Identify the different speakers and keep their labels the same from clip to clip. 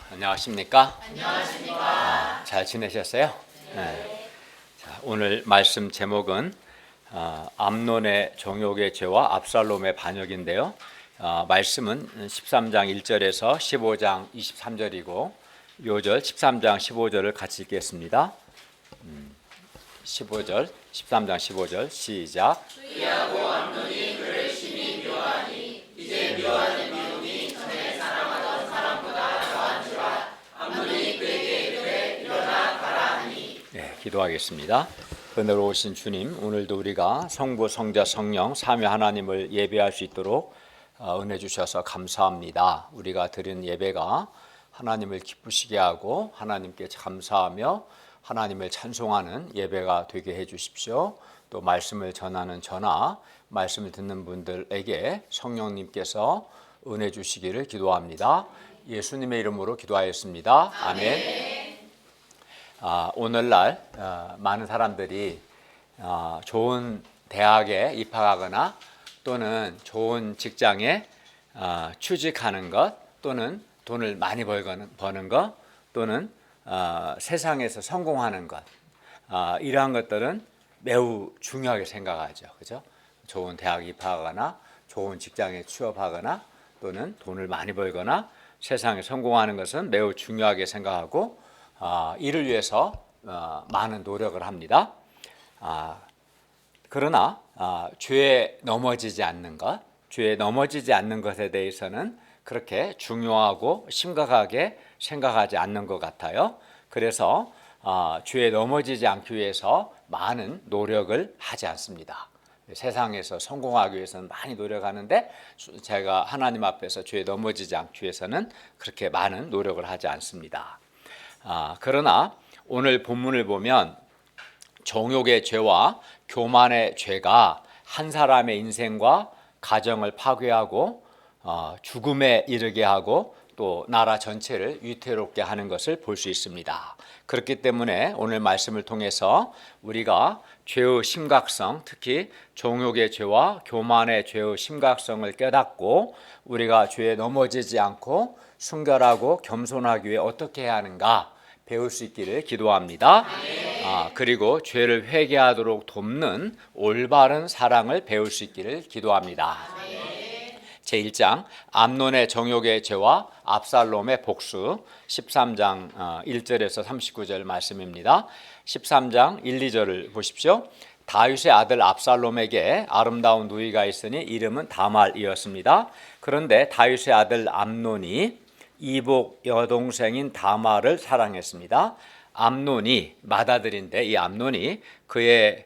Speaker 1: 안녕하십니까? 안녕하십니까? 잘 지내셨어요? 네. 자, 오늘 말씀 제목은 암논의 정욕의 죄와 압살롬의 반역인데요. 말씀은 13장 1절에서 15장 23절이고 요절 13장 15절을 같이 읽겠습니다. 15절, 13장 15절 시작.
Speaker 2: 수의하고 암논이 그를 심히 미워하니 이제 미워하는 미움이 전에 사랑하던 사람보다 더한지라. 암논이 그에게 이르되 일어나 가라 하니.
Speaker 1: 네, 기도하겠습니다. 은혜로우신 주님, 오늘도 우리가 성부, 성자, 성령, 삼위 하나님을 예배할 수 있도록 은혜 주셔서 감사합니다. 우리가 드린 예배가 하나님을 기쁘시게 하고 하나님께 감사하며 하나님을 찬송하는 예배가 되게 해 주십시오. 또 말씀을 전하는 저나 말씀을 듣는 분들에게 성령님께서 은혜 주시기를 기도합니다. 예수님의 이름으로 기도하였습니다. 아멘. 오늘날 많은 사람들이 좋은 대학에 입학하거나 또는 좋은 직장에 취직하는 것 또는 돈을 많이 버는 것 또는 세상에서 성공하는 것 이러한 것들은 매우 중요하게 생각하죠. 그죠? 좋은 대학에 입학하거나 좋은 직장에 취업하거나 또는 돈을 많이 벌거나 세상에 성공하는 것은 매우 중요하게 생각하고 이를 위해서 많은 노력을 합니다. 그러나 죄에 넘어지지 않는 것, 죄에 넘어지지 않는 것에 대해서는 그렇게 중요하고 심각하게 생각하지 않는 것 같아요. 그래서 죄에 넘어지지 않기 위해서 많은 노력을 하지 않습니다. 세상에서 성공하기 위해서는 많이 노력하는데 제가 하나님 앞에서 죄에 넘어지지 않기 위해서는 그렇게 많은 노력을 하지 않습니다. 그러나 오늘 본문을 보면 정욕의 죄와 교만의 죄가 한 사람의 인생과 가정을 파괴하고 죽음에 이르게 하고 또 나라 전체를 위태롭게 하는 것을 볼 수 있습니다. 그렇기 때문에 오늘 말씀을 통해서 우리가 죄의 심각성, 특히 정욕의 죄와 교만의 죄의 심각성을 깨닫고 우리가 죄에 넘어지지 않고 순결하고 겸손하기 위해 어떻게 해야 하는가 배울 수 있기를 기도합니다. 그리고 죄를 회개하도록 돕는 올바른 사랑을 배울 수 있기를 기도합니다. 제1장 암논의 정욕의 죄와 압살롬의 복수 13장 1절에서 39절 말씀입니다. 13장 1, 2절을 보십시오. 다윗의 아들 압살롬에게 아름다운 누이가 있으니 이름은 다말이었습니다. 그런데 다윗의 아들 암논이 이복 여동생인 다말을 사랑했습니다. 암논이 맏아들인데 이 암논이 그의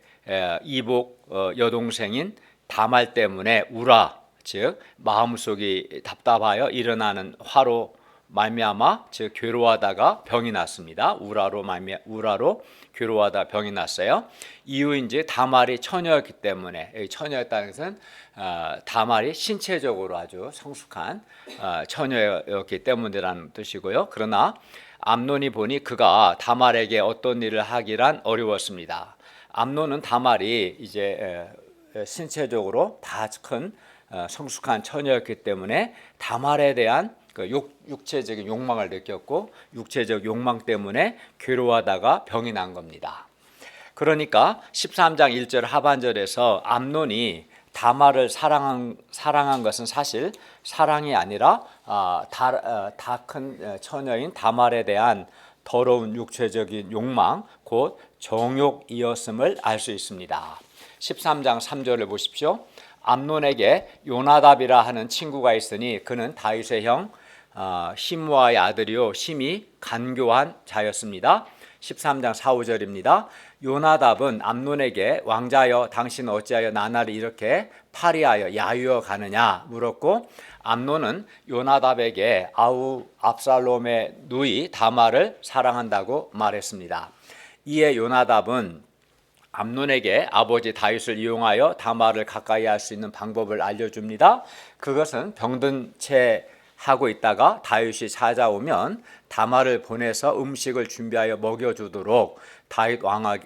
Speaker 1: 이복 여동생인 다말 때문에 우라 즉 마음속이 답답하여 일어나는 화로 말미암아 즉 괴로워하다가 병이 났습니다. 우라로 괴로워하다 병이 났어요. 이유인지 다말이 처녀였기 때문에 처녀였다는 것은 다말이 신체적으로 아주 성숙한 처녀였기 때문이라는 뜻이고요. 그러나 암논이 보니 그가 다말에게 어떤 일을 하기란 어려웠습니다. 암논은 다말이 이제 신체적으로 다 큰 성숙한 처녀였기 때문에 다말에 대한 그 육체적인 욕망을 느꼈고 육체적 욕망 때문에 괴로워하다가 병이 난 겁니다. 그러니까 13장 1절 하반절에서 암논이 다말을 사랑한 것은 사실 사랑이 아니라 다 큰 처녀인 다말에 대한 더러운 육체적인 욕망 곧 정욕이었음을 알 수 있습니다. 13장 3절을 보십시오. 암논에게 요나답이라 하는 친구가 있으니 그는 다윗의 형 시므아의 아들이요 심히 간교한 자였습니다. 13장 4, 5절입니다. 요나답은 암논에게 왕자여 당신 어찌하여 나날이 이렇게 파리하여 야유어 가느냐 물었고 암논은 요나답에게 아우 압살롬의 누이 다말을 사랑한다고 말했습니다. 이에 요나답은 암논에게 아버지 다윗을 이용하여 다말을 가까이 할 수 있는 방법을 알려줍니다. 그것은 병든 채 하고 있다가 다윗이 찾아오면 다말을 보내서 음식을 준비하여 먹여주도록 다윗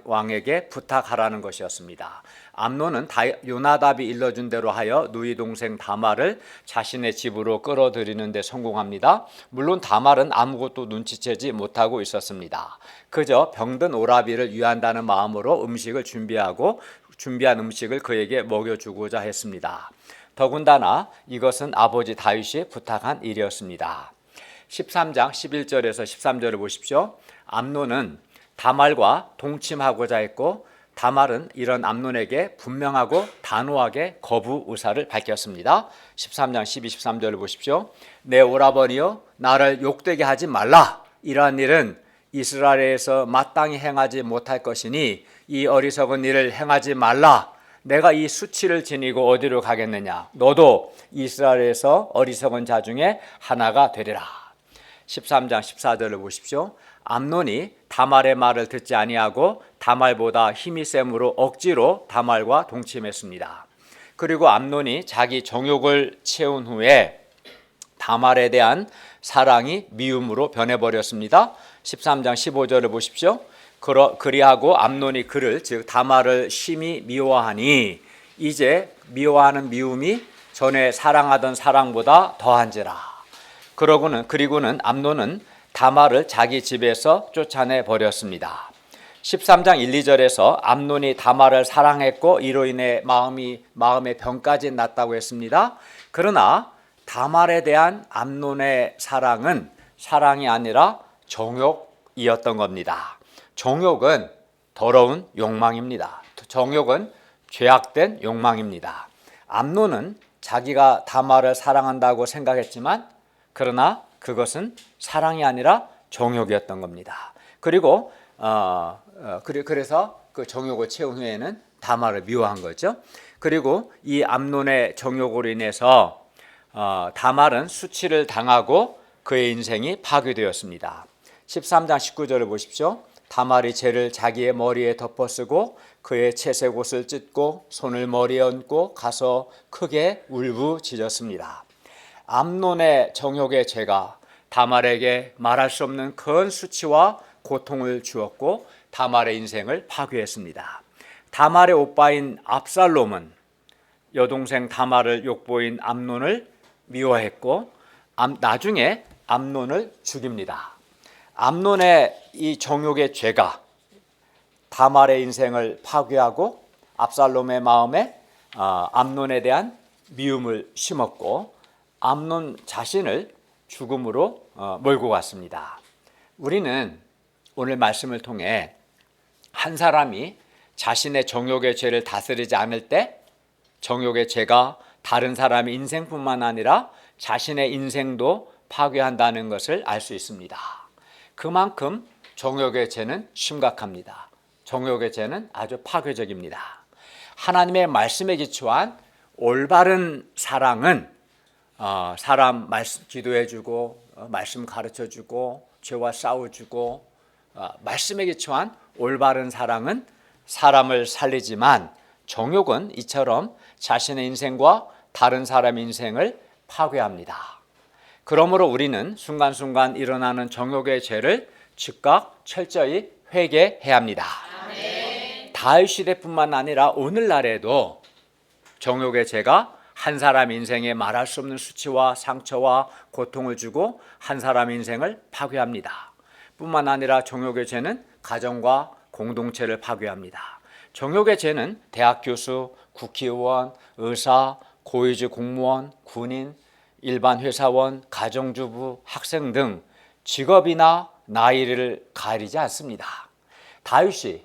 Speaker 1: 왕에게 부탁하라는 것이었습니다. 암논은 요나답이 일러준 대로 하여 누이 동생 다말을 자신의 집으로 끌어들이는 데 성공합니다. 물론 다말은 아무것도 눈치채지 못하고 있었습니다. 그저 병든 오라비를 위한다는 마음으로 음식을 준비한 음식을 그에게 먹여주고자 했습니다. 더군다나 이것은 아버지 다윗이 부탁한 일이었습니다. 13장 11절에서 13절을 보십시오. 암논은 다말과 동침하고자 했고 다말은 이런 암논에게 분명하고 단호하게 거부 의사를 밝혔습니다. 13장 12, 13절을 보십시오. 내 오라버니여 나를 욕되게 하지 말라. 이러한 일은 이스라엘에서 마땅히 행하지 못할 것이니 이 어리석은 일을 행하지 말라. 내가 이 수치를 지니고 어디로 가겠느냐. 너도 이스라엘에서 어리석은 자 중에 하나가 되리라. 13장 14절을 보십시오. 암논이 다말의 말을 듣지 아니하고 다말보다 힘이 셈으로 억지로 다말과 동침했습니다. 그리고 암논이 자기 정욕을 채운 후에 다말에 대한 사랑이 미움으로 변해버렸습니다. 13장 15절을 보십시오. 그리하고 암논이 그를 즉 다말을 심히 미워하니 이제 미워하는 미움이 전에 사랑하던 사랑보다 더한지라. 그리고는 암논은 다말을 자기 집에서 쫓아내 버렸습니다. 13장 1, 2절에서 암논이 다말을 사랑했고 이로 인해 마음의 병까지 났다고 했습니다. 그러나 다말에 대한 암논의 사랑은 사랑이 아니라 정욕이었던 겁니다. 정욕은 더러운 욕망입니다. 정욕은 죄악된 욕망입니다. 암논은 자기가 다말을 사랑한다고 생각했지만 그러나 그것은 사랑이 아니라 정욕이었던 겁니다. 그리고 그래서 그 정욕을 채운 후에는 다말을 미워한 거죠. 그리고 이 암논의 정욕으로 인해서 다말은 수치를 당하고 그의 인생이 파괴되었습니다. 13장 19절을 보십시오. 다말이 재를 자기의 머리에 덮어쓰고 그의 채색 옷을 찢고 손을 머리에 얹고 가서 크게 울부짖었습니다. 암논의 정욕의 죄가 다말에게 말할 수 없는 큰 수치와 고통을 주었고 다말의 인생을 파괴했습니다. 다말의 오빠인 압살롬은 여동생 다말을 욕보인 암논을 미워했고 나중에 암논을 죽입니다. 암논의 이 정욕의 죄가 다말의 인생을 파괴하고 압살롬의 마음에 암논에 대한 미움을 심었고 암논 자신을 죽음으로 몰고 갔습니다. 우리는 오늘 말씀을 통해 한 사람이 자신의 정욕의 죄를 다스리지 않을 때 정욕의 죄가 다른 사람의 인생뿐만 아니라 자신의 인생도 파괴한다는 것을 알 수 있습니다. 그만큼 정욕의 죄는 심각합니다. 정욕의 죄는 아주 파괴적입니다. 하나님의 말씀에 기초한 올바른 사랑은 사람 기도해주고 말씀 가르쳐주고 죄와 싸워주고 말씀에 기초한 올바른 사랑은 사람을 살리지만 정욕은 이처럼 자신의 인생과 다른 사람의 인생을 파괴합니다. 그러므로 우리는 순간순간 일어나는 정욕의 죄를 즉각 철저히 회개해야 합니다. 다윗 시대뿐만 아니라 오늘날에도 정욕의 죄가 한 사람 인생에 말할 수 없는 수치와 상처와 고통을 주고 한 사람 인생을 파괴합니다. 뿐만 아니라 정욕의 죄는 가정과 공동체를 파괴합니다. 정욕의 죄는 대학 교수, 국회의원, 의사, 고위직 공무원, 군인, 일반 회사원, 가정주부, 학생 등 직업이나 나이를 가리지 않습니다. 다윗이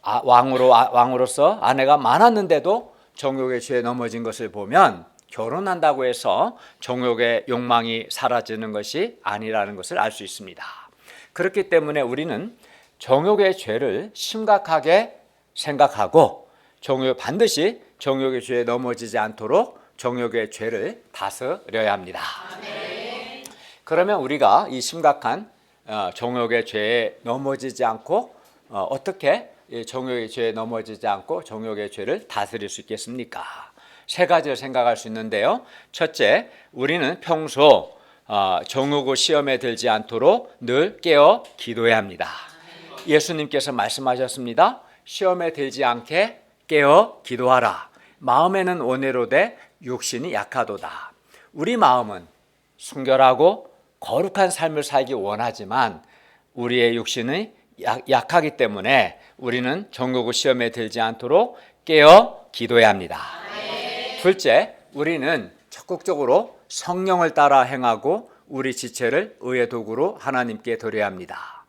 Speaker 1: 왕으로서 아내가 많았는데도 정욕의 죄에 넘어진 것을 보면 결혼한다고 해서 정욕의 욕망이 사라지는 것이 아니라는 것을 알 수 있습니다. 그렇기 때문에 우리는 정욕의 죄를 심각하게 생각하고 반드시 정욕의 죄에 넘어지지 않도록 정욕의 죄를 다스려야 합니다. 그러면 우리가 이 심각한 정욕의 죄에 넘어지지 않고 어떻게 정욕의 죄에 넘어지지 않고 정욕의 죄를 다스릴 수 있겠습니까? 세 가지를 생각할 수 있는데요. 첫째, 우리는 평소 정욕의 시험에 들지 않도록 늘 깨어 기도해야 합니다. 예수님께서 말씀하셨습니다. 시험에 들지 않게 깨어 기도하라. 마음에는 온유로되 육신이 약하도다. 우리 마음은 순결하고 거룩한 삶을 살기 원하지만 우리의 육신이 약하기 때문에 우리는 정욕의 시험에 들지 않도록 깨어 기도해야 합니다. 둘째, 우리는 적극적으로 성령을 따라 행하고 우리 지체를 의의 도구로 하나님께 드려야 합니다.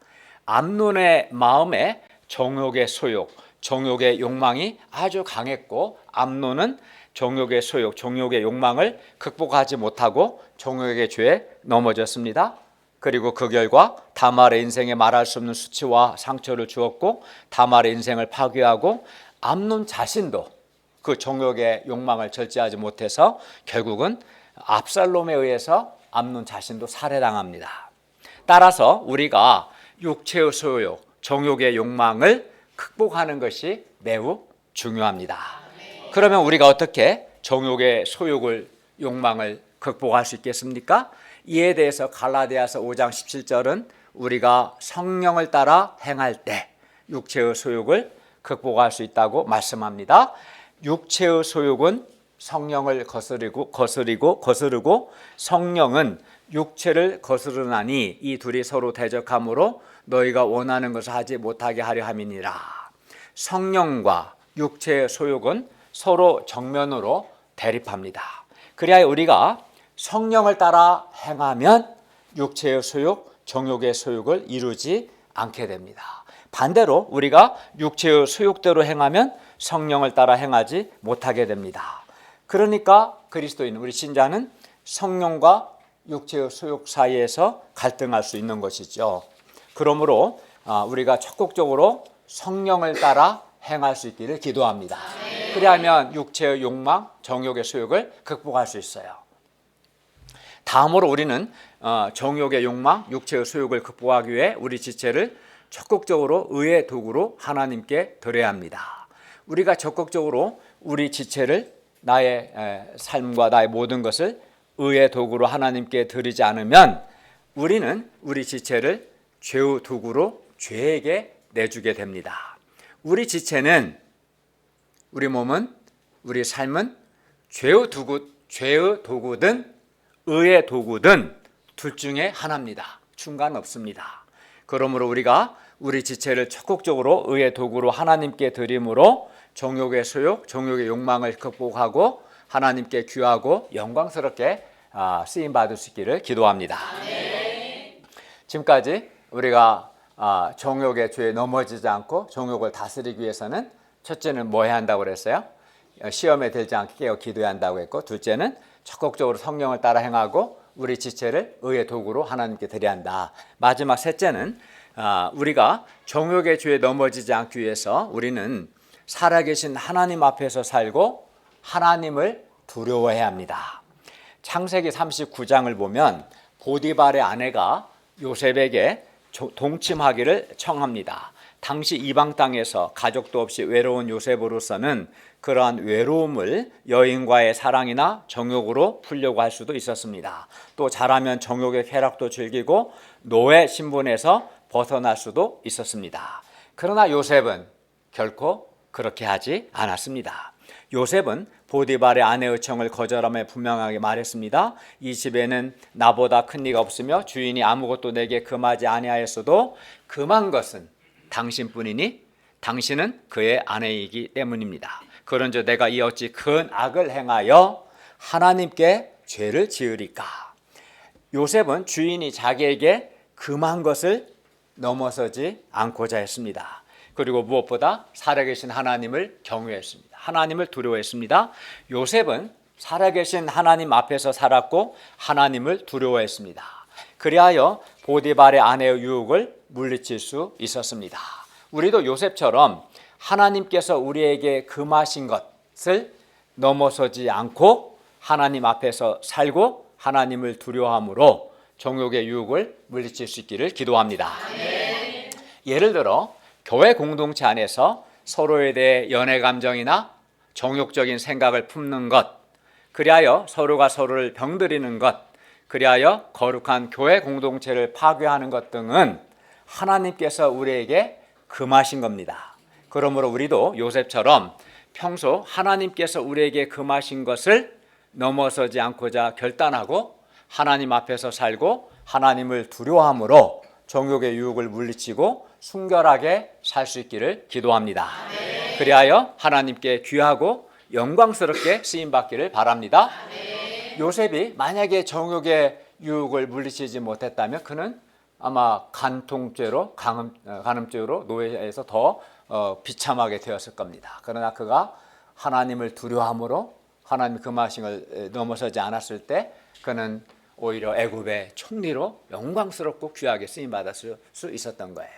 Speaker 1: 암논의 마음에 정욕의 소욕, 정욕의 욕망이 아주 강했고 암논은 정욕의 소욕, 정욕의 욕망을 극복하지 못하고 정욕의 죄에 넘어졌습니다. 그리고 그 결과 다말의 인생에 말할 수 없는 수치와 상처를 주었고 다말의 인생을 파괴하고 암논 자신도 그 정욕의 욕망을 절제하지 못해서 결국은 압살롬에 의해서 암논 자신도 살해당합니다. 따라서 우리가 육체의 소욕, 정욕의 욕망을 극복하는 것이 매우 중요합니다. 그러면 우리가 어떻게 정욕의 소욕을 욕망을 극복할 수 있겠습니까? 이에 대해서 갈라디아서 5장 17절은 우리가 성령을 따라 행할 때 육체의 소욕을 극복할 수 있다고 말씀합니다. 육체의 소욕은 성령을 거스르고 성령은 육체를 거스르나니 이 둘이 서로 대적하므로 너희가 원하는 것을 하지 못하게 하려 함이니라. 성령과 육체의 소욕은 서로 정면으로 대립합니다. 그래야 우리가 성령을 따라 행하면 육체의 소욕, 정욕의 소욕을 이루지 않게 됩니다. 반대로 우리가 육체의 소욕대로 행하면 성령을 따라 행하지 못하게 됩니다. 그러니까 그리스도인 우리 신자는 성령과 육체의 소욕 사이에서 갈등할 수 있는 것이죠. 그러므로 우리가 적극적으로 성령을 따라 행할 수 있기를 기도합니다. 그리하면 육체의 욕망, 정욕의 소욕을 극복할 수 있어요. 다음으로 우리는 정욕의 욕망, 육체의 소욕을 극복하기 위해 우리 지체를 적극적으로 의의 도구로 하나님께 드려야 합니다. 우리가 적극적으로 우리 지체를 나의 삶과 나의 모든 것을 의의 도구로 하나님께 드리지 않으면 우리는 우리 지체를 죄의 도구로 죄에게 내주게 됩니다. 우리 지체는, 우리 몸은, 우리 삶은 죄의 도구든 의의 도구든 둘 중에 하나입니다. 중간 없습니다. 그러므로 우리가 우리 지체를 적극적으로 의의 도구로 하나님께 드림으로 정욕의 소욕, 정욕의 욕망을 극복하고 하나님께 귀하고 영광스럽게 쓰임 받을 수 있기를 기도합니다. 지금까지 우리가 정욕의 죄에 넘어지지 않고 정욕을 다스리기 위해서는 첫째는 뭐 해야 한다고 그랬어요? 시험에 들지 않게 깨어 기도해야 한다고 했고, 둘째는 적극적으로 성령을 따라 행하고 우리 지체를 의의 도구로 하나님께 드려야 한다. 마지막 셋째는 우리가 정욕의 죄에 넘어지지 않기 위해서 우리는 살아계신 하나님 앞에서 살고 하나님을 두려워해야 합니다. 창세기 39장을 보면 보디발의 아내가 요셉에게 동침하기를 청합니다. 당시 이방 땅에서 가족도 없이 외로운 요셉으로서는 그러한 외로움을 여인과의 사랑이나 정욕으로 풀려고 할 수도 있었습니다. 또 잘하면 정욕의 쾌락도 즐기고 노예 신분에서 벗어날 수도 있었습니다. 그러나 요셉은 결코 그렇게 하지 않았습니다. 요셉은 보디발의 아내의 청을 거절하며 분명하게 말했습니다. 이 집에는 나보다 큰 이가 없으며 주인이 아무것도 내게 금하지 아니하였어도 금한 것은 당신뿐이니 당신은 그의 아내이기 때문입니다. 그런즉 내가 이 어찌 큰 악을 행하여 하나님께 죄를 지으리까. 요셉은 주인이 자기에게 금한 것을 넘어서지 않고자 했습니다. 그리고 무엇보다 살아계신 하나님을 경외했습니다. 하나님을 두려워했습니다. 요셉은 살아계신 하나님 앞에서 살았고 하나님을 두려워했습니다. 그리하여 보디발의 아내의 유혹을 물리칠 수 있었습니다. 우리도 요셉처럼 하나님께서 우리에게 금하신 것을 넘어서지 않고 하나님 앞에서 살고 하나님을 두려워함으로 정욕의 유혹을 물리칠 수 있기를 기도합니다. 예를 들어 교회 공동체 안에서 서로에 대해 연애 감정이나 정욕적인 생각을 품는 것, 그리하여 서로가 서로를 병들이는 것, 그리하여 거룩한 교회 공동체를 파괴하는 것 등은 하나님께서 우리에게 금하신 겁니다. 그러므로 우리도 요셉처럼 평소 하나님께서 우리에게 금하신 것을 넘어서지 않고자 결단하고 하나님 앞에서 살고 하나님을 두려워함으로 정욕의 유혹을 물리치고 순결하게 살 수 있기를 기도합니다. 그리하여 하나님께 귀하고 영광스럽게 쓰임받기를 바랍니다. 요셉이 만약에 정욕의 유혹을 물리치지 못했다면 그는 아마 간통죄로 간음죄로 노예에서 더 비참하게 되었을 겁니다. 그러나 그가 하나님을 두려워함으로 하나님 금하신 걸 넘어서지 않았을 때 그는 오히려 애굽의 총리로 영광스럽고 귀하게 쓰임받을 수 있었던 거예요.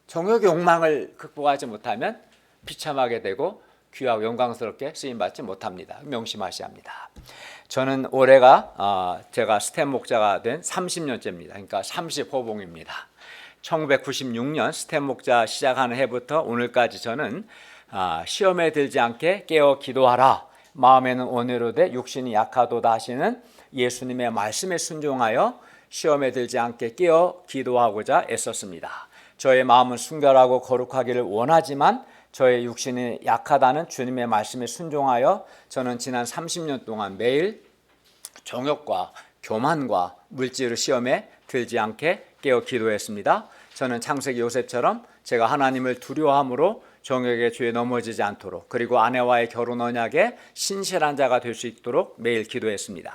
Speaker 1: 정욕의 욕망을 극복하지 못하면 비참하게 되고 귀하고 영광스럽게 쓰임받지 못합니다. 명심하셔야 합니다. 저는 올해가 제가 스텝 목자가 된 30년째입니다. 그러니까 30호봉입니다. 1996년 스텝 목자 시작하는 해부터 오늘까지 저는 시험에 들지 않게 깨어 기도하라. 마음에는 온유로 돼 육신이 약하도다 하시는 예수님의 말씀에 순종하여 시험에 들지 않게 깨어 기도하고자 애썼습니다. 저의 마음은 순결하고 거룩하기를 원하지만 저의 육신이 약하다는 주님의 말씀에 순종하여 저는 지난 30년 동안 매일 정욕과 교만과 물질의 시험에 들지 않게 깨어 기도했습니다. 저는 창세기 요셉처럼 제가 하나님을 두려워함으로 정욕의 죄에 넘어지지 않도록 그리고 아내와의 결혼 언약에 신실한 자가 될 수 있도록 매일 기도했습니다.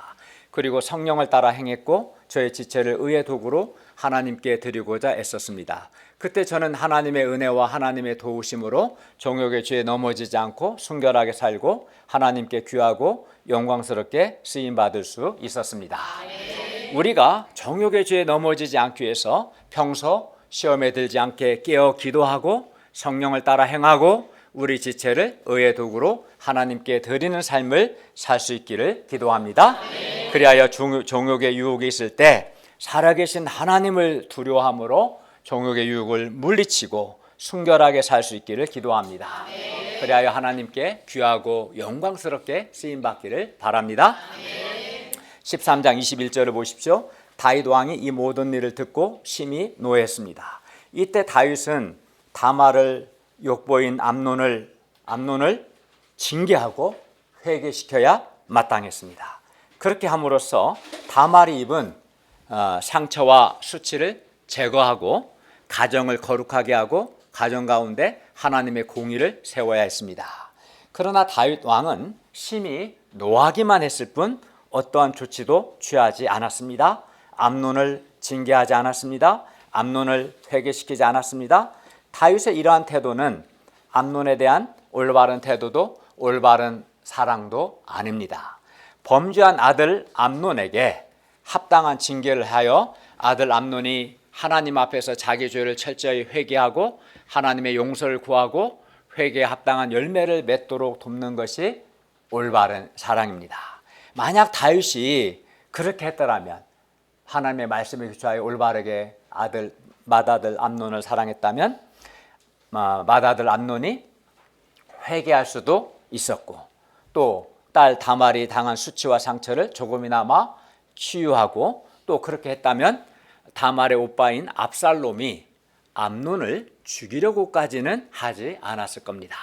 Speaker 1: 그리고 성령을 따라 행했고 저의 지체를 의의 도구로 하나님께 드리고자 애썼습니다. 그때 저는 하나님의 은혜와 하나님의 도우심으로 정욕의 죄에 넘어지지 않고 순결하게 살고 하나님께 귀하고 영광스럽게 쓰임받을 수 있었습니다. 우리가 정욕의 죄에 넘어지지 않기 위해서 평소 시험에 들지 않게 깨어 기도하고 성령을 따라 행하고 우리 지체를 의의 도구로 하나님께 드리는 삶을 살 수 있기를 기도합니다. 그리하여 정욕의 유혹이 있을 때 살아계신 하나님을 두려워함으로 정욕의 유혹을 물리치고 순결하게 살 수 있기를 기도합니다. 그리하여 하나님께 귀하고 영광스럽게 쓰임받기를 바랍니다. 13장 21절을 보십시오. 다윗 왕이 이 모든 일을 듣고 심히 노했습니다. 이때 다윗은 다말을 욕보인 암논을 징계하고 회개시켜야 마땅했습니다. 그렇게 함으로써 다말이 입은 상처와 수치를 제거하고 가정을 거룩하게 하고 가정 가운데 하나님의 공의를 세워야 했습니다. 그러나 다윗 왕은 심히 노하기만 했을 뿐 어떠한 조치도 취하지 않았습니다. 암논을 징계하지 않았습니다. 암논을 회개시키지 않았습니다. 다윗의 이러한 태도는 암논에 대한 올바른 태도도 올바른 사랑도 아닙니다. 범죄한 아들 암논에게 합당한 징계를 하여 아들 암논이 하나님 앞에서 자기 죄를 철저히 회개하고 하나님의 용서를 구하고 회개에 합당한 열매를 맺도록 돕는 것이 올바른 사랑입니다. 만약 다윗이 그렇게 했더라면 하나님의 말씀에 기초하여 올바르게 맏아들 암논을 사랑했다면 맏아들 암논이 회개할 수도 있었고 또 딸 다말이 당한 수치와 상처를 조금이나마 치유하고 또 그렇게 했다면 다말의 오빠인 압살롬이 암논을 죽이려고까지는 하지 않았을 겁니다.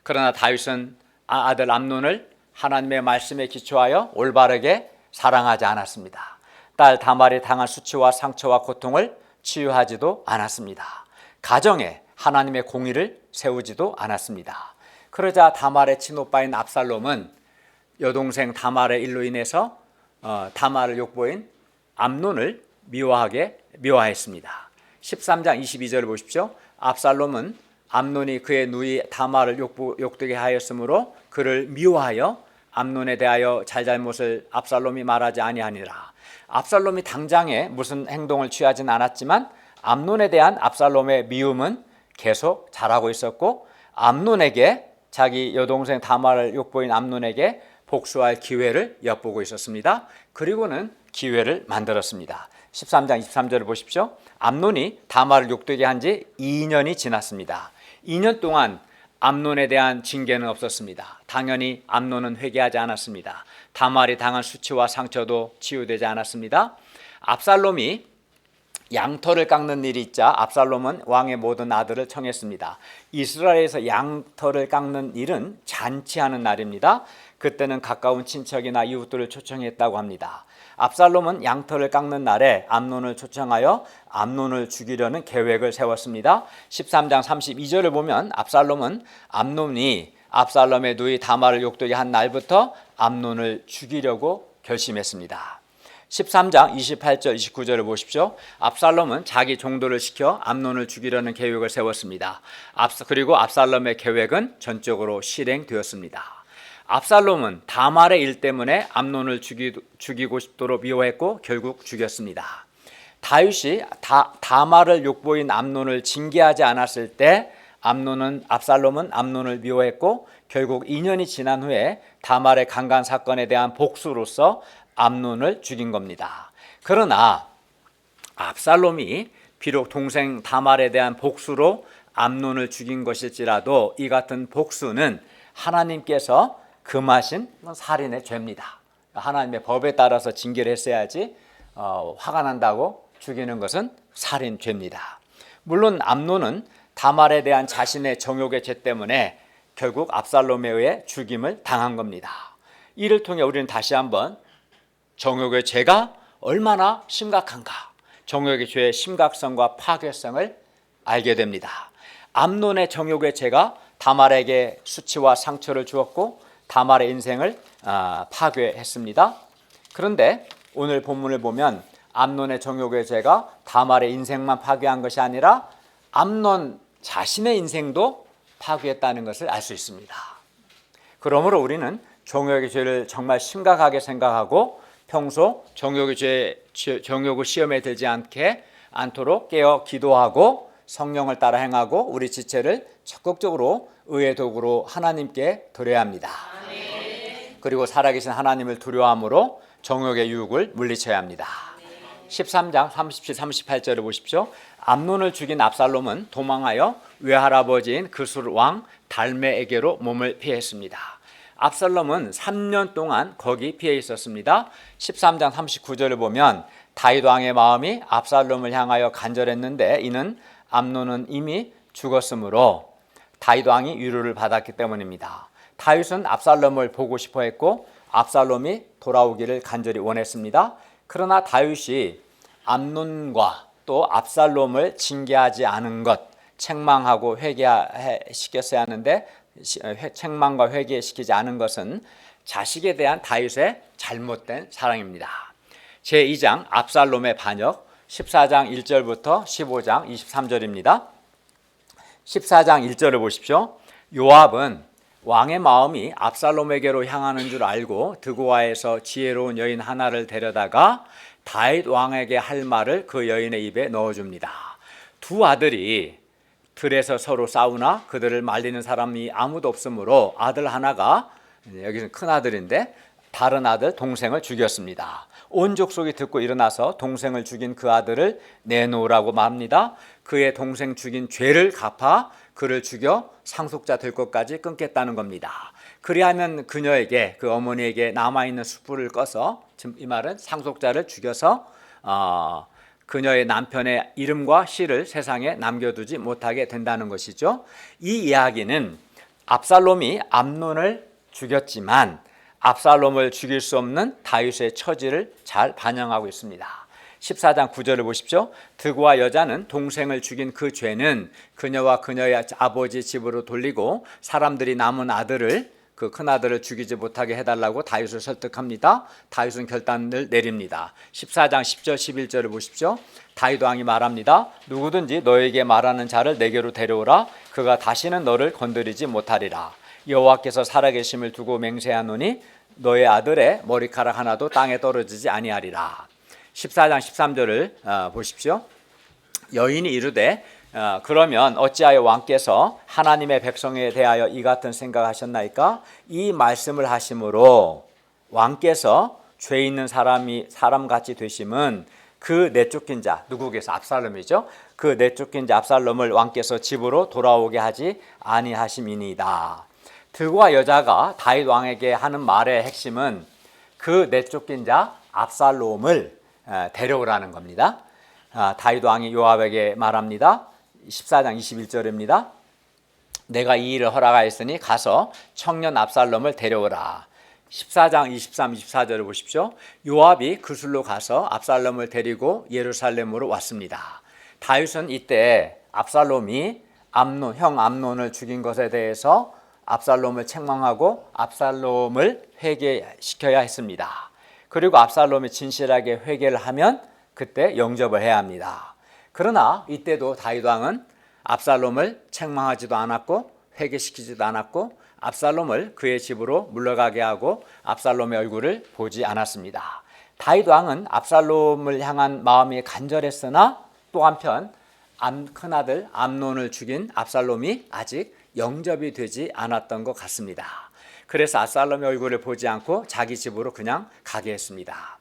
Speaker 1: 그러나 다윗은 아들 암논을 하나님의 말씀에 기초하여 올바르게 사랑하지 않았습니다. 딸 다말이 당한 수치와 상처와 고통을 치유하지도 않았습니다. 가정에 하나님의 공의를 세우지도 않았습니다. 그러자 다말의 친오빠인 압살롬은 여동생 다말의 일로 인해서 다말을 욕보인 암논을 미워했습니다. 13장 22절을 보십시오. 압살롬은 암논이 그의 누이 다말을 욕되게 하였으므로 그를 미워하여 암논에 대하여 잘잘못을 압살롬이 말하지 아니하니라. 압살롬이 당장에 무슨 행동을 취하진 않았지만 암논에 대한 압살롬의 미움은 계속 자라고 있었고 암논에게 자기 여동생 다말을 욕보인 암논에게 복수할 기회를 엿보고 있었습니다. 그리고는 기회를 만들었습니다. 13장 23절을 보십시오. 암논이 다말을 욕되게 한 지 2년이 지났습니다. 2년 동안 암논에 대한 징계는 없었습니다. 당연히 암논은 회개하지 않았습니다. 다말이 당한 수치와 상처도 치유되지 않았습니다. 압살롬이 양털을 깎는 일이 있자 압살롬은 왕의 모든 아들을 청했습니다. 이스라엘에서 양털을 깎는 일은 잔치하는 날입니다. 그때는 가까운 친척이나 이웃들을 초청했다고 합니다. 압살롬은 양털을 깎는 날에 암논을 초청하여 암논을 죽이려는 계획을 세웠습니다. 13장 32절을 보면 압살롬은 암논이 압살롬의 누이 다말을 욕되게 한 날부터 암논을 죽이려고 결심했습니다. 13장 28절 29절을 보십시오. 압살롬은 자기 종도를 시켜 암논을 죽이려는 계획을 세웠습니다. 그리고 압살롬의 계획은 전적으로 실행되었습니다. 압살롬은 다말의 일 때문에 암논을 죽이고 싶도록 미워했고 결국 죽였습니다. 다윗이 다말을 욕보인 암논을 징계하지 않았을 때 압살롬은 암논을 미워했고 결국 2년이 지난 후에 다말의 강간 사건에 대한 복수로서 암논을 죽인 겁니다. 그러나 압살롬이 비록 동생 다말에 대한 복수로 암논을 죽인 것일지라도 이 같은 복수는 하나님께서 금하신 살인의 죄입니다. 하나님의 법에 따라서 징계를 했어야지 화가 난다고 죽이는 것은 살인죄입니다. 물론 암논은 다말에 대한 자신의 정욕의 죄 때문에 결국 압살롬에 의해 죽임을 당한 겁니다. 이를 통해 우리는 다시 한번 정욕의 죄가 얼마나 심각한가, 정욕의 죄의 심각성과 파괴성을 알게 됩니다. 암논의 정욕의 죄가 다말에게 수치와 상처를 주었고 다말의 인생을 파괴했습니다. 그런데 오늘 본문을 보면 암논의 정욕의 죄가 다말의 인생만 파괴한 것이 아니라 암논 자신의 인생도 파괴했다는 것을 알 수 있습니다. 그러므로 우리는 정욕의 죄를 정말 심각하게 생각하고 평소 정욕을 시험에 들지 않도록 깨어 기도하고 성령을 따라 행하고 우리 지체를 적극적으로 의의 도구로 하나님께 드려야 합니다. 그리고 살아계신 하나님을 두려워함으로 정욕의 유혹을 물리쳐야 합니다. 13장 37, 38절을 보십시오. 암논을 죽인 압살롬은 도망하여 외할아버지인 그술 왕 달메에게로 몸을 피했습니다. 압살롬은 3년 동안 거기 피해 있었습니다. 13장 39절을 보면 다윗 왕의 마음이 압살롬을 향하여 간절했는데 이는 암논은 이미 죽었으므로 다윗 왕이 위로를 받았기 때문입니다. 다윗은 압살롬을 보고 싶어 했고 압살롬이 돌아오기를 간절히 원했습니다. 그러나 다윗이 암논과 또 압살롬을 징계하지 않은 것, 책망하고 회개시켰어야 하는데 책망과 회개시키지 않은 것은 자식에 대한 다윗의 잘못된 사랑입니다. 제2장 압살롬의 반역 14장 1절부터 15장 23절입니다. 14장 1절을 보십시오. 요압은 왕의 마음이 압살롬에게로 향하는 줄 알고 드고아에서 지혜로운 여인 하나를 데려다가 다윗 왕에게 할 말을 그 여인의 입에 넣어줍니다. 두 아들이 들에서 서로 싸우나 그들을 말리는 사람이 아무도 없으므로 아들 하나가, 여기는 큰 아들인데 다른 아들 동생을 죽였습니다. 온 족속이 듣고 일어나서 동생을 죽인 그 아들을 내놓으라고 말합니다. 그의 동생 죽인 죄를 갚아 그를 죽여 상속자 될 것까지 끊겠다는 겁니다. 그리하면 그녀에게, 그 어머니에게 남아있는 숯불을 꺼서, 지금 이 말은 상속자를 죽여서 그녀의 남편의 이름과 시를 세상에 남겨두지 못하게 된다는 것이죠. 이 이야기는 압살롬이 암논을 죽였지만 압살롬을 죽일 수 없는 다윗의 처지를 잘 반영하고 있습니다. 14장 9절을 보십시오. 드고아 여자는 동생을 죽인 그 죄는 그녀와 그녀의 아버지 집으로 돌리고 사람들이 남은 아들을, 그 큰아들을 죽이지 못하게 해달라고 다윗을 설득합니다. 다윗은 결단을 내립니다. 14장 10절 11절을 보십시오. 다윗 왕이 말합니다. 누구든지 너에게 말하는 자를 내게로 데려오라. 그가 다시는 너를 건드리지 못하리라. 여호와께서 살아계심을 두고 맹세하노니 너의 아들의 머리카락 하나도 땅에 떨어지지 아니하리라. 14장 13절을 보십시오. 여인이 이르되 그러면 어찌하여 왕께서 하나님의 백성에 대하여 이 같은 생각하셨나이까? 이 말씀을 하심으로 왕께서 죄 있는 사람같이 되심은 그 내쫓긴 자, 누구께서? 압살롬이죠. 그 내쫓긴 자 압살롬을 왕께서 집으로 돌아오게 하지 아니하심이니이다. 드고아 여자가 다윗 왕에게 하는 말의 핵심은 그 내쫓긴 자 압살롬을 데려오라는 겁니다. 다윗 왕이 요압에게 말합니다. 14장 21절입니다. 내가 이 일을 허락하였으니 가서 청년 압살롬을 데려오라. 14장 23, 24절을 보십시오. 요압이 그술로 가서 압살롬을 데리고 예루살렘으로 왔습니다. 다윗은 이때 압살롬이 형 암논을 죽인 것에 대해서 압살롬을 책망하고 압살롬을 회개시켜야 했습니다. 그리고 압살롬이 진실하게 회개를 하면 그때 영접을 해야 합니다. 그러나 이때도 다윗 왕은 압살롬을 책망하지도 않았고 회개시키지도 않았고 압살롬을 그의 집으로 물러가게 하고 압살롬의 얼굴을 보지 않았습니다. 다윗 왕은 압살롬을 향한 마음이 간절했으나 또 한편 큰아들 암논을 죽인 압살롬이 아직 영접이 되지 않았던 것 같습니다. 그래서 압살롬의 얼굴을 보지 않고 자기 집으로 그냥 가게 했습니다.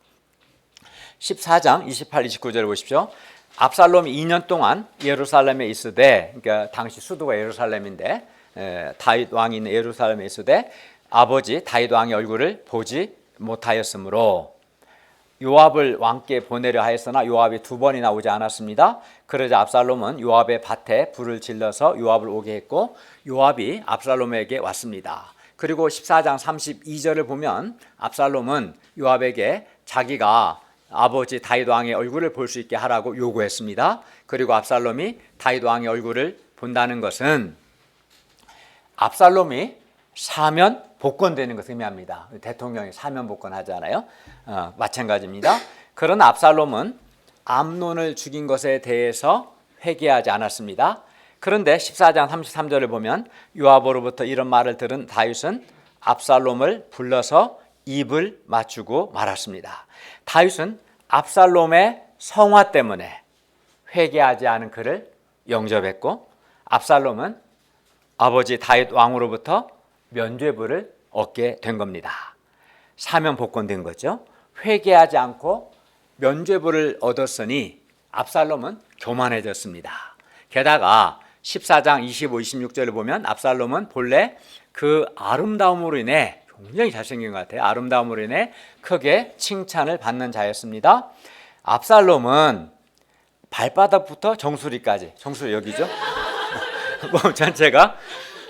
Speaker 1: 14장 28, 29절을 보십시오. 압살롬이 2년 동안 예루살렘에 있으되, 그러니까 당시 수도가 예루살렘인데 다윗 왕이 있는 예루살렘에 있으되 아버지 다윗 왕의 얼굴을 보지 못하였으므로 요압을 왕께 보내려 하였으나 요압이 2번이나 오지 않았습니다. 그러자 압살롬은 요압의 밭에 불을 질러서 요압을 오게 했고 요압이 압살롬에게 왔습니다. 그리고 14장 32절을 보면 압살롬은 요압에게 자기가 아버지 다윗 왕의 얼굴을 볼 수 있게 하라고 요구했습니다. 그리고 압살롬이 다윗 왕의 얼굴을 본다는 것은 압살롬이 사면 복권되는 것을 의미합니다. 대통령이 사면 복권 하잖아요. 마찬가지입니다. 그러나 압살롬은 암논을 죽인 것에 대해서 회개하지 않았습니다. 그런데 14장 33절을 보면 요압으로부터 이런 말을 들은 다윗은 압살롬을 불러서 입을 맞추고 말았습니다. 다윗은 압살롬의 성화 때문에 회개하지 않은 그를 영접했고 압살롬은 아버지 다윗 왕으로부터 면죄부를 얻게 된 겁니다. 사면 복권된 거죠. 회개하지 않고 면죄부를 얻었으니 압살롬은 교만해졌습니다. 게다가 14장 25, 26절을 보면 압살롬은 본래 그 아름다움으로 인해 굉장히 잘생긴 것 같아요. 아름다움으로 인해 크게 칭찬을 받는 자였습니다. 압살롬은 발바닥부터 정수리까지, 정수리 여기죠? 몸 전체가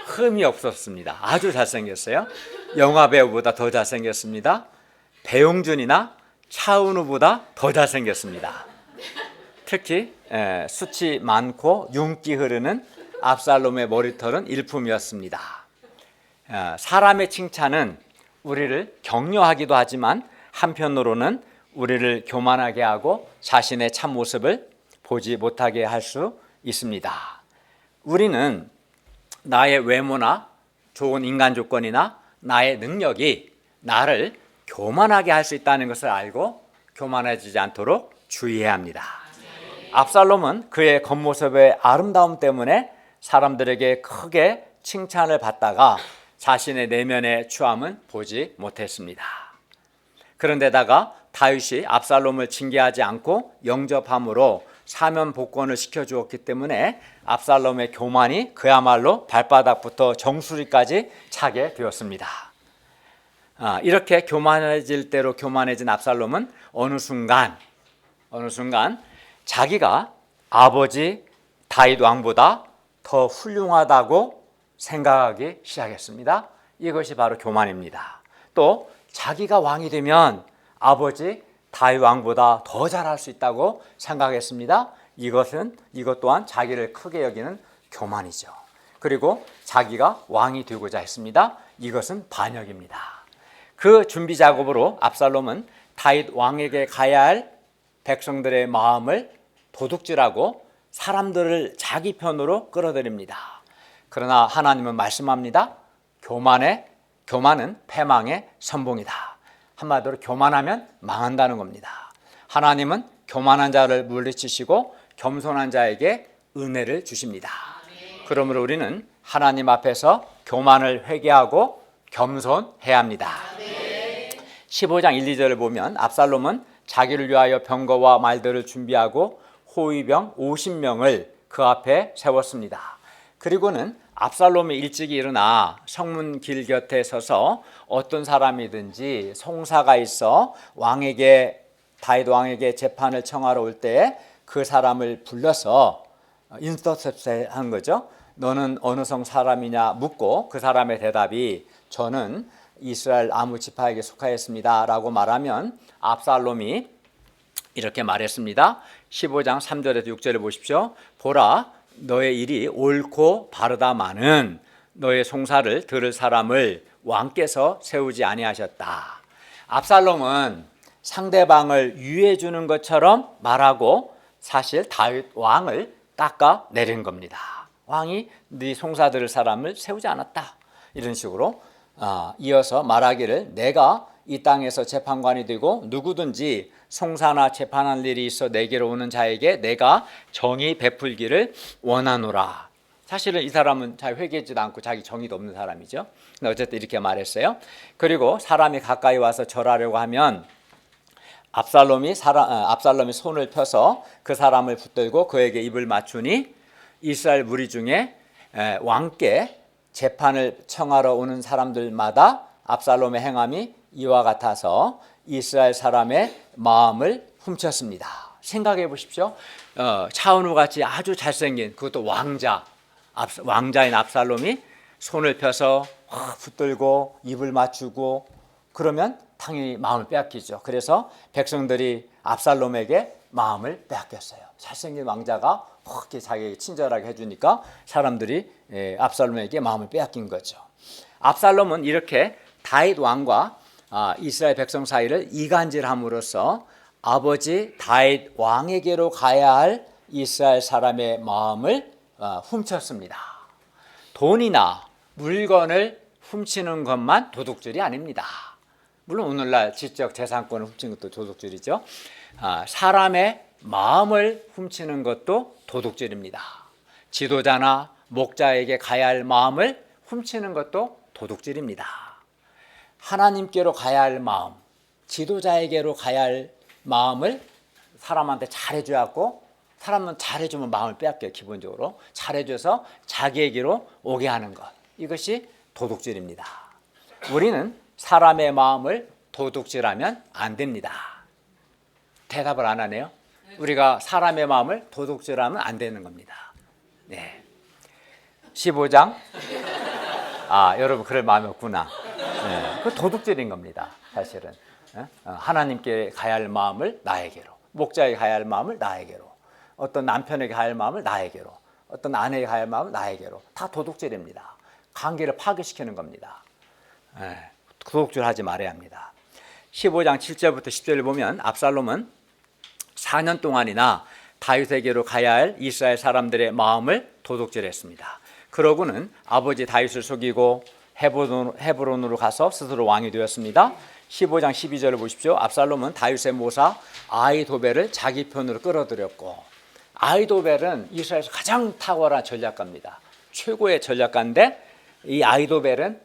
Speaker 1: 흠이 없었습니다. 아주 잘생겼어요. 영화 배우보다 더 잘생겼습니다. 배용준이나 차은우보다 더 잘생겼습니다. 특히 숱이 많고 윤기 흐르는 압살롬의 머리털은 일품이었습니다. 사람의 칭찬은 우리를 격려하기도 하지만 한편으로는 우리를 교만하게 하고 자신의 참모습을 보지 못하게 할 수 있습니다. 우리는 나의 외모나 좋은 인간 조건이나 나의 능력이 나를 교만하게 할 수 있다는 것을 알고 교만해지지 않도록 주의해야 합니다. 압살롬은 그의 겉모습의 아름다움 때문에 사람들에게 크게 칭찬을 받다가 자신의 내면의 추함은 보지 못했습니다. 그런데다가 다윗이 압살롬을 징계하지 않고 영접함으로 사면 복권을 시켜주었기 때문에 압살롬의 교만이 그야말로 발바닥부터 정수리까지 차게 되었습니다. 이렇게 교만해질 대로 교만해진 압살롬은 어느 순간 자기가 아버지 다윗 왕보다 더 훌륭하다고 생각하기 시작했습니다. 이것이 바로 교만입니다. 또 자기가 왕이 되면 아버지 다윗 왕보다 더 잘할 수 있다고 생각했습니다. 이것 또한 자기를 크게 여기는 교만이죠. 그리고 자기가 왕이 되고자 했습니다. 이것은 반역입니다. 그 준비 작업으로 압살롬은 다윗 왕에게 가야 할 백성들의 마음을 도둑질하고 사람들을 자기 편으로 끌어들입니다. 그러나 하나님은 말씀합니다. 교만은 패망의 선봉이다. 한마디로 교만하면 망한다는 겁니다. 하나님은 교만한 자를 물리치시고 겸손한 자에게 은혜를 주십니다. 그러므로 우리는 하나님 앞에서 교만을 회개하고 겸손해야 합니다. 15장 1, 2절을 보면 압살롬은 자기를 위하여 병거와 말들을 준비하고 호위병 50명을 그 앞에 세웠습니다. 그리고는 압살롬이 일찍 일어나 성문길 곁에 서서 어떤 사람이든지 송사가 있어 다윗 왕에게 재판을 청하러 올 때 그 사람을 불러서 인터셉트 한 거죠. 너는 어느 성 사람이냐 묻고 그 사람의 대답이 저는 이스라엘 아무 지파에게 속하였습니다 라고 말하면 압살롬이 이렇게 말했습니다. 15장 3절에서 6절을 보십시오. 보라, 너의 일이 옳고 바르다마는 너의 송사를 들을 사람을 왕께서 세우지 아니하셨다. 압살롬은 상대방을 유해 주는 것처럼 말하고 사실 다윗 왕을 깎아내린 겁니다. 왕이 네 송사 들을 사람을 세우지 않았다. 이런 식으로 이어서 말하기를 내가 이 땅에서 재판관이 되고 누구든지 송사나 재판할 일이 있어 내게로 오는 자에게 내가 정의 베풀기를 원하노라. 사실은 이 사람은 잘 회개하지도 않고 자기 정의도 없는 사람이죠. 근데 어쨌든 이렇게 말했어요. 그리고 사람이 가까이 와서 절하려고 하면 압살롬이 손을 펴서 그 사람을 붙들고 그에게 입을 맞추니 이스라엘 무리 중에 왕께 재판을 청하러 오는 사람들마다 압살롬의 행함이 이와 같아서 이스라엘 사람의 마음을 훔쳤습니다. 생각해 보십시오. 차은우 같이 아주 잘생긴 그것도 왕자인 압살롬이 손을 펴서 붙들고 입을 맞추고 그러면 당연히 마음을 빼앗기죠. 그래서 백성들이 압살롬에게 마음을 빼앗겼어요. 잘생긴 왕자가 그렇게 자기에게 친절하게 해주니까 사람들이 압살롬에게 마음을 빼앗긴 거죠. 압살롬은 이렇게 다윗 왕과 이스라엘 백성 사이를 이간질함으로써 아버지 다윗 왕에게로 가야 할 이스라엘 사람의 마음을 훔쳤습니다. 돈이나 물건을 훔치는 것만 도둑질이 아닙니다. 물론 오늘날 지적 재산권을 훔치는 것도 도둑질이죠. 사람의 마음을 훔치는 것도 도둑질입니다. 지도자나 목자에게 가야 할 마음을 훔치는 것도 도둑질입니다. 하나님께로 가야 할 마음, 지도자에게로 가야 할 마음을 사람한테 잘해줘야 하고 사람은 잘해주면 마음을 빼앗겨요. 기본적으로 잘해줘서 자기에게로 오게 하는 것, 이것이 도둑질입니다. 우리는 사람의 마음을 도둑질하면 안 됩니다. 대답을 안 하네요. 우리가 사람의 마음을 도둑질하면 안 되는 겁니다. 네. 15장. 여러분 그럴 마음이 없구나. 네. 그 도둑질인 겁니다. 사실은. 하나님께 가야 할 마음을 나에게로, 목자에게 가야 할 마음을 나에게로, 어떤 남편에게 가야 할 마음을 나에게로, 어떤 아내에게 가야 할 마음을 나에게로, 다 도둑질입니다. 관계를 파괴시키는 겁니다. 도둑질하지 말아야 합니다. 15장 7절부터 10절을 보면 압살롬은 4년 동안이나 다윗에게로 가야 할 이스라엘 사람들의 마음을 도둑질했습니다. 그러고는 아버지 다윗을 속이고 헤브론으로 가서 스스로 왕이 되었습니다. 15장 12절을 보십시오. 압살롬은 다윗의 모사 아히도벨을 자기 편으로 끌어들였고, 아히도벨은 이스라엘에서 가장 탁월한 전략가입니다. 최고의 전략가인데 이 아히도벨은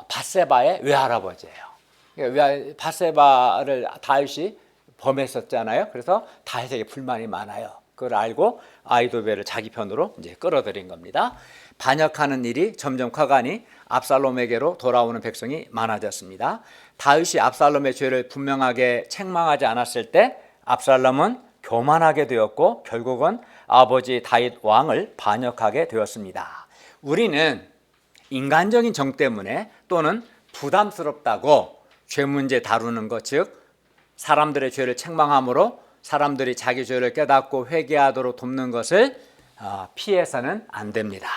Speaker 1: 밧세바의 외할아버지예요. 밧세바를 다윗이 범했었잖아요. 그래서 다윗에게 불만이 많아요. 그걸 알고 아히도벨을 자기 편으로 이제 끌어들인 겁니다. 반역하는 일이 점점 커가니 압살롬에게로 돌아오는 백성이 많아졌습니다. 다윗이 압살롬의 죄를 분명하게 책망하지 않았을 때 압살롬은 교만하게 되었고 결국은 아버지 다윗 왕을 반역하게 되었습니다. 우리는 인간적인 정 때문에 또는 부담스럽다고 죄 문제 다루는 것, 즉 사람들의 죄를 책망함으로 사람들이 자기 죄를 깨닫고 회개하도록 돕는 것을 피해서는 안 됩니다.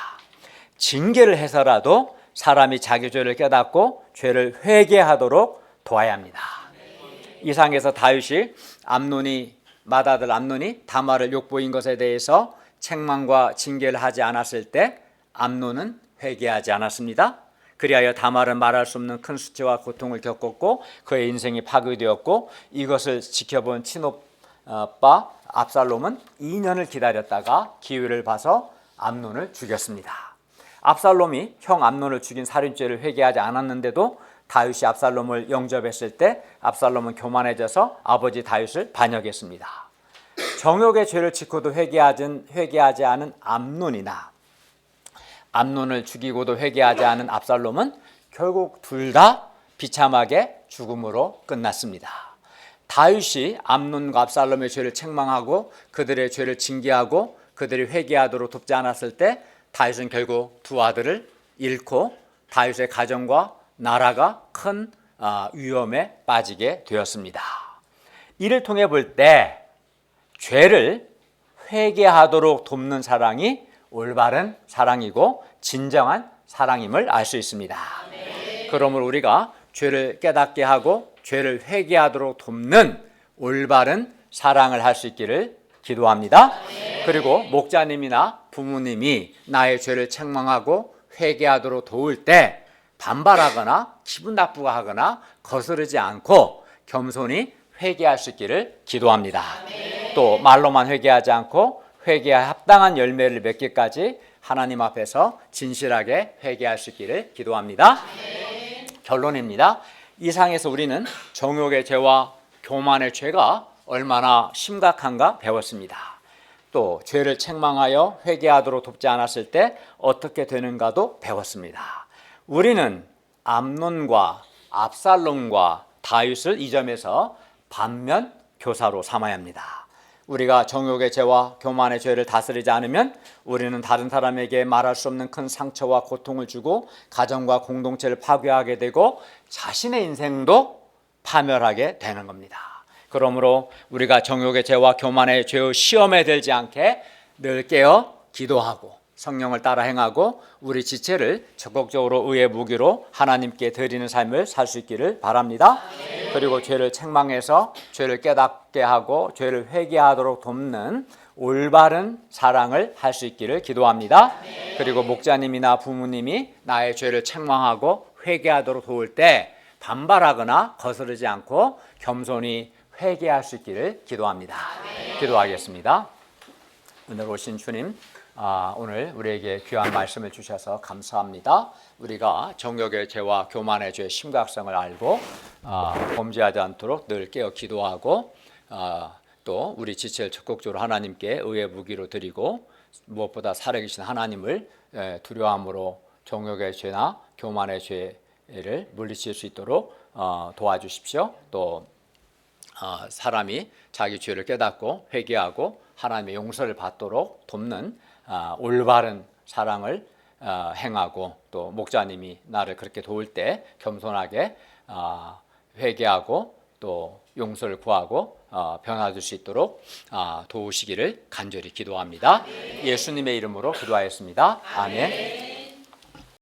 Speaker 1: 징계를 해서라도 사람이 자기 죄를 깨닫고 죄를 회개하도록 도와야 합니다. 이상에서 다윗이 맏아들 암논이 다말을 욕보인 것에 대해서 책망과 징계를 하지 않았을 때 암논은 회개하지 않았습니다. 그리하여 다말은 말할 수 없는 큰 수치와 고통을 겪었고 그의 인생이 파괴되었고 이것을 지켜본 친오빠 압살롬은 2년을 기다렸다가 기회를 봐서 암논을 죽였습니다. 압살롬이 형 암논을 죽인 살인죄를 회개하지 않았는데도 다윗이 압살롬을 영접했을 때 압살롬은 교만해져서 아버지 다윗을 반역했습니다. 정욕의 죄를 짓고도 회개하지 않은 암논이나 암논을 죽이고도 회개하지 않은 압살롬은 결국 둘 다 비참하게 죽음으로 끝났습니다. 다윗이 암논과 압살롬의 죄를 책망하고 그들의 죄를 징계하고 그들이 회개하도록 돕지 않았을 때 다윗은 결국 두 아들을 잃고 다윗의 가정과 나라가 큰 위험에 빠지게 되었습니다. 이를 통해 볼 때 죄를 회개하도록 돕는 사랑이 올바른 사랑이고 진정한 사랑임을 알 수 있습니다. 그러므로 우리가 죄를 깨닫게 하고 죄를 회개하도록 돕는 올바른 사랑을 할 수 있기를 기도합니다. 그리고 목자님이나 부모님이 나의 죄를 책망하고 회개하도록 도울 때 반발하거나 기분 나쁘게 하거나 거스르지 않고 겸손히 회개할 수 있기를 기도합니다. 또 말로만 회개하지 않고 회개에 합당한 열매를 맺기까지 하나님 앞에서 진실하게 회개할 수 있기를 기도합니다. 결론입니다. 이 상에서 우리는 정욕의 죄와 교만의 죄가 얼마나 심각한가 배웠습니다. 또 죄를 책망하여 회개하도록 돕지 않았을 때 어떻게 되는가도 배웠습니다. 우리는 암논과 압살롬과 다윗을 이 점에서 반면 교사로 삼아야 합니다. 우리가 정욕의 죄와 교만의 죄를 다스리지 않으면 우리는 다른 사람에게 말할 수 없는 큰 상처와 고통을 주고 가정과 공동체를 파괴하게 되고 자신의 인생도 파멸하게 되는 겁니다. 그러므로 우리가 정욕의 죄와 교만의 죄의 시험에 들지 않게 늘 깨어 기도하고 성령을 따라 행하고 우리 지체를 적극적으로 의의 무기로 하나님께 드리는 삶을 살 수 있기를 바랍니다. 그리고 죄를 책망해서 죄를 깨닫게 하고 죄를 회개하도록 돕는 올바른 사랑을 할 수 있기를 기도합니다. 그리고 목자님이나 부모님이 나의 죄를 책망하고 회개하도록 도울 때 반발하거나 거스르지 않고 겸손히 회개할 수 있기를 기도합니다. 기도하겠습니다. 오늘 오신 주님, 오늘 우리에게 귀한 말씀을 주셔서 감사합니다. 우리가 정욕의 죄와 교만의 죄의 심각성을 알고 범죄하지 않도록 늘 깨어 기도하고 또 우리 지체를 적극적으로 하나님께 의의 무기로 드리고 무엇보다 살아계신 하나님을 두려움으로 정욕의 죄나 교만의 죄를 물리칠 수 있도록 도와주십시오. 또 사람이 자기 죄를 깨닫고 회개하고 하나님의 용서를 받도록 돕는 올바른 사랑을 행하고 또 목자님이 나를 그렇게 도울 때 겸손하게 회개하고 또 용서를 구하고 변화될 수 있도록 도우시기를 간절히 기도합니다. 예수님의 이름으로 기도하였습니다. 아멘.